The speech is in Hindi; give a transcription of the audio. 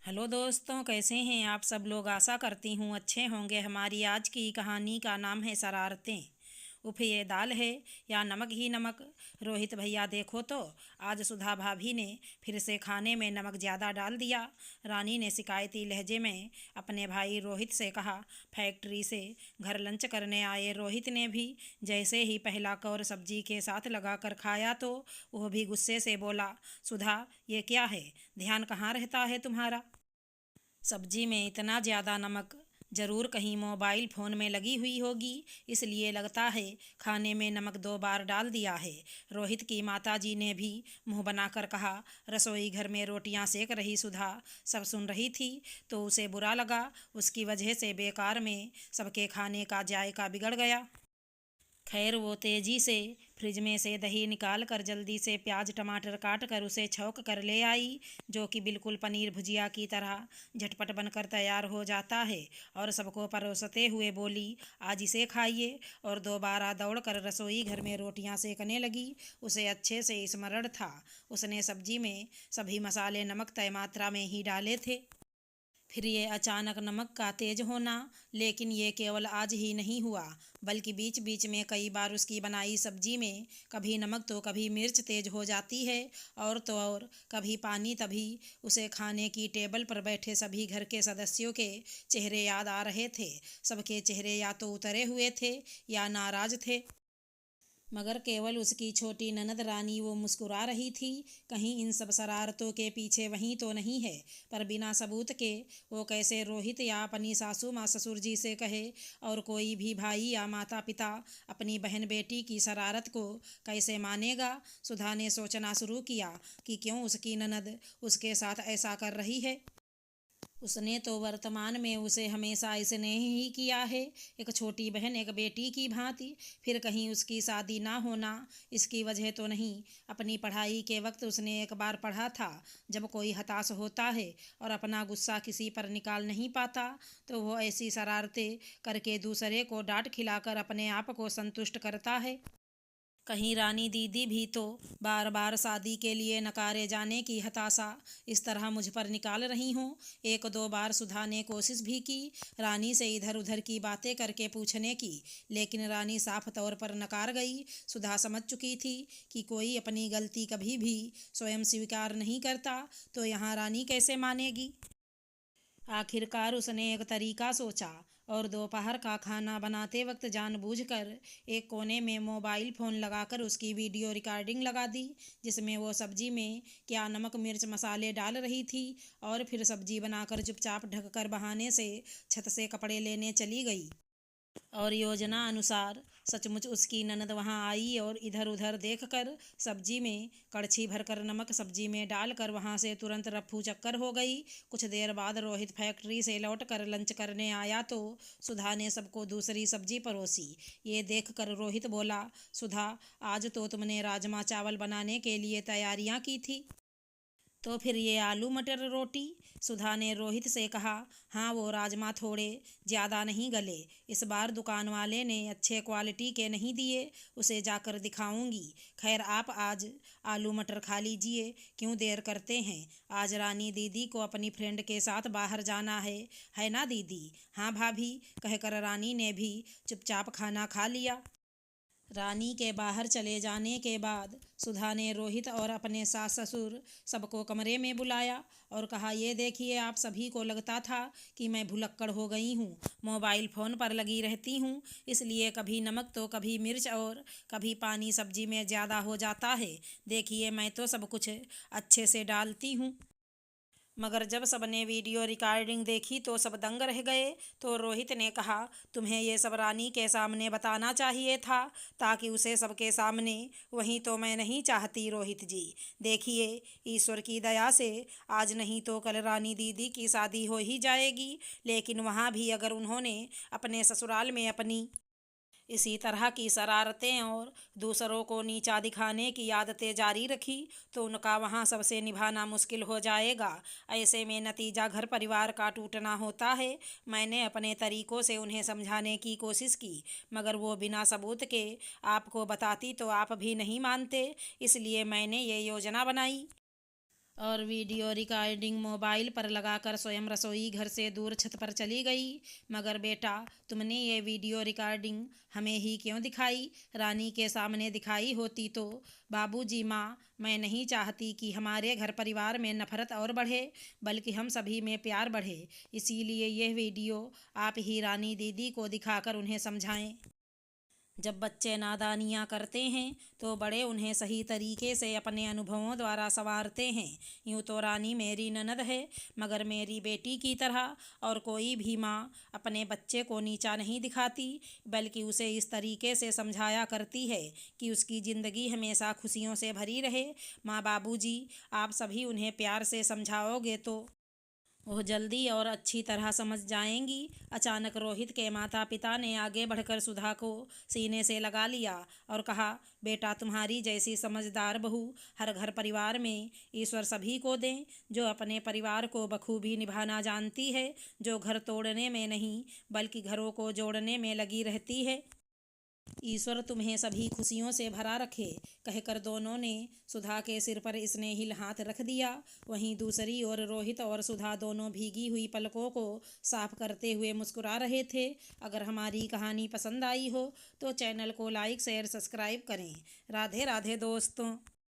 हेलो दोस्तों, कैसे हैं आप सब लोग। आशा करती हूँ अच्छे होंगे। हमारी आज की कहानी का नाम है शरारतें। उफ, ये दाल है या नमक ही नमक। रोहित भैया देखो तो, आज सुधा भाभी ने फिर से खाने में नमक ज़्यादा डाल दिया। रानी ने शिकायती लहजे में अपने भाई रोहित से कहा। फैक्ट्री से घर लंच करने आए रोहित ने भी जैसे ही पहला कौर सब्जी के साथ लगाकर खाया तो वह भी गुस्से से बोला, सुधा ये क्या है, ध्यान कहाँ रहता है तुम्हारा। सब्जी में इतना ज़्यादा नमक, ज़रूर कहीं मोबाइल फ़ोन में लगी हुई होगी, इसलिए लगता है खाने में नमक 2 बार डाल दिया है। रोहित की माताजी ने भी मुंह बनाकर कहा। रसोई घर में रोटियां सेक रही सुधा सब सुन रही थी, तो उसे बुरा लगा। उसकी वजह से बेकार में सबके खाने का जायका बिगड़ गया। खैर वो तेजी से फ्रिज में से दही निकाल कर जल्दी से प्याज टमाटर काट कर उसे छौंक कर ले आई, जो कि बिल्कुल पनीर भुजिया की तरह झटपट बनकर तैयार हो जाता है। और सबको परोसते हुए बोली, आज इसे खाइए। और दोबारा दौड़कर रसोई घर में रोटियां सेकने लगी। उसे अच्छे से स्मरण था, उसने सब्जी में सभी मसाले नमक तय मात्रा में ही डाले थे। फिर ये अचानक नमक का तेज होना, लेकिन ये केवल आज ही नहीं हुआ, बल्कि बीच बीच में कई बार उसकी बनाई सब्जी में कभी नमक तो कभी मिर्च तेज हो जाती है। और तो और कभी पानी। तभी उसे खाने की टेबल पर बैठे सभी घर के सदस्यों के चेहरे याद आ रहे थे। सबके चेहरे या तो उतरे हुए थे या नाराज थे, मगर केवल उसकी छोटी ननद रानी वो मुस्कुरा रही थी। कहीं इन सब शरारतों के पीछे वही तो नहीं है। पर बिना सबूत के वो कैसे रोहित या अपनी सासू माँ ससुर जी से कहे, और कोई भी भाई या माता पिता अपनी बहन बेटी की शरारत को कैसे मानेगा। सुधा ने सोचना शुरू किया कि क्यों उसकी ननद उसके साथ ऐसा कर रही है। उसने तो वर्तमान में उसे हमेशा स्नेह ही किया है, एक छोटी बहन एक बेटी की भांति। फिर कहीं उसकी शादी ना होना इसकी वजह तो नहीं। अपनी पढ़ाई के वक्त उसने एक बार पढ़ा था, जब कोई हताश होता है और अपना गुस्सा किसी पर निकाल नहीं पाता, तो वो ऐसी शरारतें करके दूसरे को डांट खिलाकर अपने आप को संतुष्ट करता है। कहीं रानी दीदी भी तो बार बार शादी के लिए नकारे जाने की हताशा इस तरह मुझ पर निकाल रही हूँ। एक दो बार सुधा ने कोशिश भी की रानी से इधर उधर की बातें करके पूछने की, लेकिन रानी साफ तौर पर नकार गई। सुधा समझ चुकी थी कि कोई अपनी गलती कभी भी स्वयं स्वीकार नहीं करता, तो यहाँ रानी कैसे मानेगी। आखिरकार उसने एक तरीका सोचा और दोपहर का खाना बनाते वक्त जानबूझकर एक कोने में मोबाइल फ़ोन लगाकर उसकी वीडियो रिकॉर्डिंग लगा दी, जिसमें वो सब्जी में क्या नमक मिर्च मसाले डाल रही थी। और फिर सब्जी बनाकर चुपचाप ढककर बहाने से छत से कपड़े लेने चली गई। और योजना अनुसार सचमुच उसकी ननद वहां आई और इधर उधर देखकर सब्जी में कड़छी भरकर नमक सब्जी में डालकर वहां से तुरंत रफ्फू चक्कर हो गई। कुछ देर बाद रोहित फैक्ट्री से लौटकर लंच करने आया तो सुधा ने सबको दूसरी सब्जी परोसी। ये देखकर रोहित बोला, सुधा आज तो तुमने राजमा चावल बनाने के लिए तैयारियां की थी, तो फिर ये आलू मटर रोटी। सुधा ने रोहित से कहा। हाँ, वो राजमा थोड़े ज़्यादा नहीं गले, इस बार दुकान वाले ने अच्छे क्वालिटी के नहीं दिए, उसे जाकर दिखाऊंगी। खैर आप आज आलू मटर खा लीजिए, क्यों देर करते हैं। आज रानी दीदी को अपनी फ्रेंड के साथ बाहर जाना है ना दीदी। हाँ भाभी, कहकर रानी ने भी चुपचाप खाना खा लिया। रानी के बाहर चले जाने के बाद सुधा ने रोहित और अपने सास ससुर सबको कमरे में बुलाया और कहा, ये देखिए आप सभी को लगता था कि मैं भुलक्कड़ हो गई हूँ, मोबाइल फ़ोन पर लगी रहती हूँ, इसलिए कभी नमक तो कभी मिर्च और कभी पानी सब्जी में ज़्यादा हो जाता है। देखिए मैं तो सब कुछ अच्छे से डालती हूँ। मगर जब सबने वीडियो रिकॉर्डिंग देखी तो सब दंग रह गए। तो रोहित ने कहा, तुम्हें ये सब रानी के सामने बताना चाहिए था, ताकि उसे सबके सामने। वहीं तो मैं नहीं चाहती रोहित जी। देखिए ईश्वर की दया से आज नहीं तो कल रानी दीदी की शादी हो ही जाएगी, लेकिन वहाँ भी अगर उन्होंने अपने ससुराल में अपनी इसी तरह की शरारतें और दूसरों को नीचा दिखाने की आदतें जारी रखी, तो उनका वहाँ सबसे निभाना मुश्किल हो जाएगा। ऐसे में नतीजा घर परिवार का टूटना होता है। मैंने अपने तरीकों से उन्हें समझाने की कोशिश की, मगर वो बिना सबूत के आपको बताती तो आप भी नहीं मानते, इसलिए मैंने ये योजना बनाई। और वीडियो रिकॉर्डिंग मोबाइल पर लगाकर स्वयं रसोई घर से दूर छत पर चली गई। मगर बेटा, तुमने ये वीडियो रिकॉर्डिंग हमें ही क्यों दिखाई? रानी के सामने दिखाई होती तो। बाबूजी, माँ, मैं नहीं चाहती कि हमारे घर परिवार में नफरत और बढ़े, बल्कि हम सभी में प्यार बढ़े। इसीलिए यह वीडियो आप ही रानी दीदी को दिखाकर उन्हें समझाएं। जब बच्चे नादानियाँ करते हैं तो बड़े उन्हें सही तरीके से अपने अनुभवों द्वारा संवारते हैं। यूँ तो रानी मेरी ननद है, मगर मेरी बेटी की तरह। और कोई भी माँ अपने बच्चे को नीचा नहीं दिखाती, बल्कि उसे इस तरीके से समझाया करती है कि उसकी ज़िंदगी हमेशा खुशियों से भरी रहे। माँ, बाबूजी, आप सभी उन्हें प्यार से समझाओगे तो वह जल्दी और अच्छी तरह समझ जाएंगी। अचानक रोहित के माता पिता ने आगे बढ़कर सुधा को सीने से लगा लिया और कहा, बेटा, तुम्हारी जैसी समझदार बहू हर घर परिवार में ईश्वर सभी को दें, जो अपने परिवार को बखूबी निभाना जानती है, जो घर तोड़ने में नहीं बल्कि घरों को जोड़ने में लगी रहती है। ईश्वर तुम्हें सभी खुशियों से भरा रखे, कहकर दोनों ने सुधा के सिर पर स्नेहिल हाथ रख दिया। वहीं दूसरी ओर रोहित और सुधा दोनों भीगी हुई पलकों को साफ करते हुए मुस्कुरा रहे थे। अगर हमारी कहानी पसंद आई हो तो चैनल को लाइक शेयर सब्सक्राइब करें। राधे राधे दोस्तों।